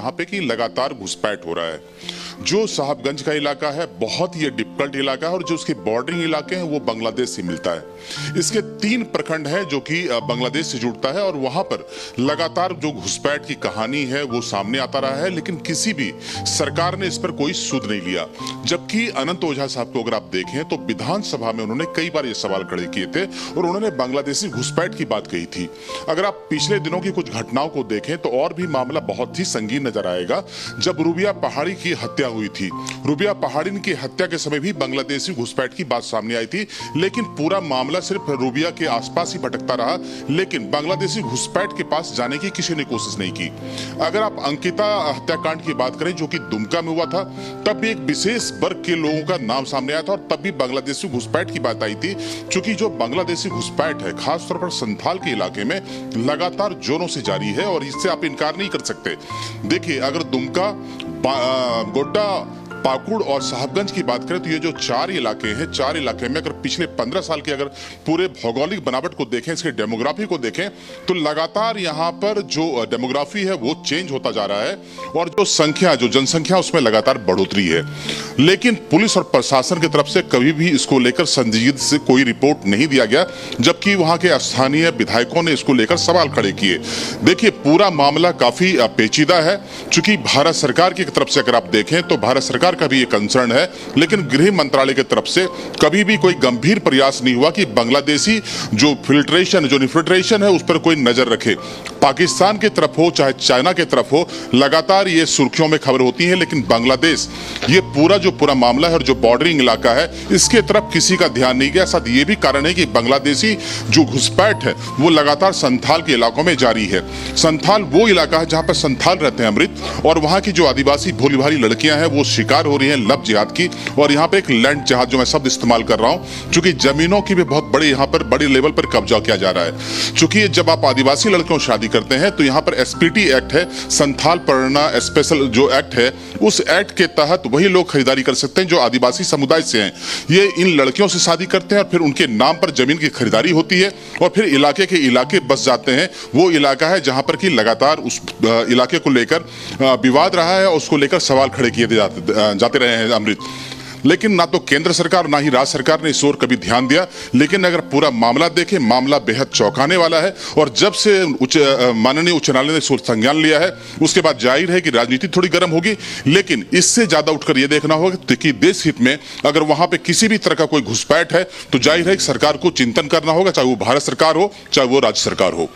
यहाँ पे कि लगातार घुसपैठ हो रहा है। जो साहबगंज का इलाका है बहुत ही डिफिकल्ट इलाका है और जो उसके बॉर्डरिंग इलाके हैं वो बांग्लादेश से मिलता है। इसके 3 प्रखंड हैं जो कि बांग्लादेश से जुड़ता है और वहां पर लगातार जो घुसपैठ की कहानी है वो सामने आता रहा है, लेकिन किसी भी सरकार ने इस पर कोई सुध नहीं लिया। जबकि अनंत ओझा साहब को अगर आप देखें तो विधानसभा में उन्होंने कई बार ये सवाल खड़े किए थे और उन्होंने बांग्लादेशी घुसपैठ की बात कही थी। अगर आप पिछले दिनों की कुछ घटनाओं को देखें तो और भी मामला बहुत ही संगीन नजर आएगा। जब रूबिया पहाड़ी की हत्या हुई थी, रूबिया पहाड़ी की हत्या के समय भी बांग्लादेशी घुसपैठ की बात सामने आई थी, लेकिन पूरा मामला सिर्फ रूबिया के आसपास ही भटकता रहा, लेकिन बांग्लादेशी घुसपैठ के पास जाने की किसी ने कोशिश नहीं की। अगर आप अंकिता हत्याकांड की बात करें जो कि दुमका में हुआ था, तब भी एक विशेष वर्ग के लोगों का नाम सामने आया था और तब भी बांग्लादेशी घुसपैठ की बात आई थी। क्योंकि जो बांग्लादेशी घुसपैठ है खासतौर पर संथाल के इलाके में लगातार जोरों से जारी है और इससे आप इनकार नहीं कर सकते। देखिए, अगर दुमका, गोड्डा, पाकुड़ और साहबगंज की बात करें तो ये जो 4 इलाके हैं, 4 इलाके में अगर पिछले 15 साल की अगर पूरे भौगोलिक बनावट को देखें, इसके डेमोग्राफी को देखें तो लगातार यहाँ पर जो डेमोग्राफी है वो चेंज होता जा रहा है और जो संख्या, जो जनसंख्या उसमें लगातार बढ़ोतरी है। लेकिन पुलिस और प्रशासन की तरफ से कभी भी इसको लेकर संजीदगी से कोई रिपोर्ट नहीं दिया गया, जबकि वहां के स्थानीय विधायकों ने इसको लेकर सवाल खड़े किए। देखिए, पूरा मामला काफी पेचीदा है। चूंकि भारत सरकार की तरफ से अगर आप देखें तो भारत सरकार का भी ये कंसर्न है, लेकिन गृह मंत्रालय की तरफ से कभी भी कोई गंभीर प्रयास नहीं हुआ कि बांग्लादेशी जो इन्फिल्ट्रेशन है उस पर कोई नजर रखे। पाकिस्तान की तरफ हो चाहे चाइना की तरफ हो, लगातार ये सुर्खियों में खबर होती है, लेकिन बांग्लादेश ये पूरा मामला है और जो बॉर्डरिंग इलाका है इसके तरफ किसी का ध्यान नहीं गया। साथ ये भी कारण है कि बांग्लादेशी जो घुसपैठ है वो लगातार संथाल के इलाकों में जारी है। संथाल वो इलाका है जहां पर संथाल रहते हैं अमृत, और वहां की जो आदिवासी भोली भाली लड़कियां हैं वो शिकार हो रही है लव जिहाद की। और यहाँ पे एक लैंड जिहाद जो मैं शब्द इस्तेमाल कर रहा हूँ, क्योंकि जमीनों की भी बहुत बड़ी यहाँ पर बड़ी लेवल पर कब्जा किया जा रहा है। क्योंकि जब आप आदिवासी लड़कियों से शादी करते हैं तो यहाँ पर एसपीटी एक्ट है, संथाल परगना स्पेशल जो एक्ट है, उस एक्ट के तहत वही लोग खरीदारी कर सकते हैं जो आदिवासी समुदाय से हैं। ये इन लड़कियों से शादी करते हैं और फिर उनके नाम पर जमीन की खरीदारी होती है और फिर इलाके के इलाके बस जाते हैं। वो इलाका है जहां पर कि लगातार उस इलाके को लेकर विवाद रहा है और उसको लेकर सवाल खड़े किए जाते रहे हैं अमृत। लेकिन ना तो केंद्र सरकार ना ही राज्य सरकार ने इस ओर कभी ध्यान दिया। लेकिन अगर पूरा मामला देखें, मामला बेहद चौंकाने वाला है और जब से माननीय उच्च न्यायालय ने संज्ञान लिया है उसके बाद जाहिर है कि राजनीति थोड़ी गर्म होगी। लेकिन इससे ज्यादा उठकर यह देखना होगा कि देश हित में अगर वहां पे किसी भी तरह का कोई घुसपैठ है तो जाहिर है कि सरकार को चिंतन करना होगा, चाहे वो भारत सरकार हो चाहे वो राज्य सरकार हो।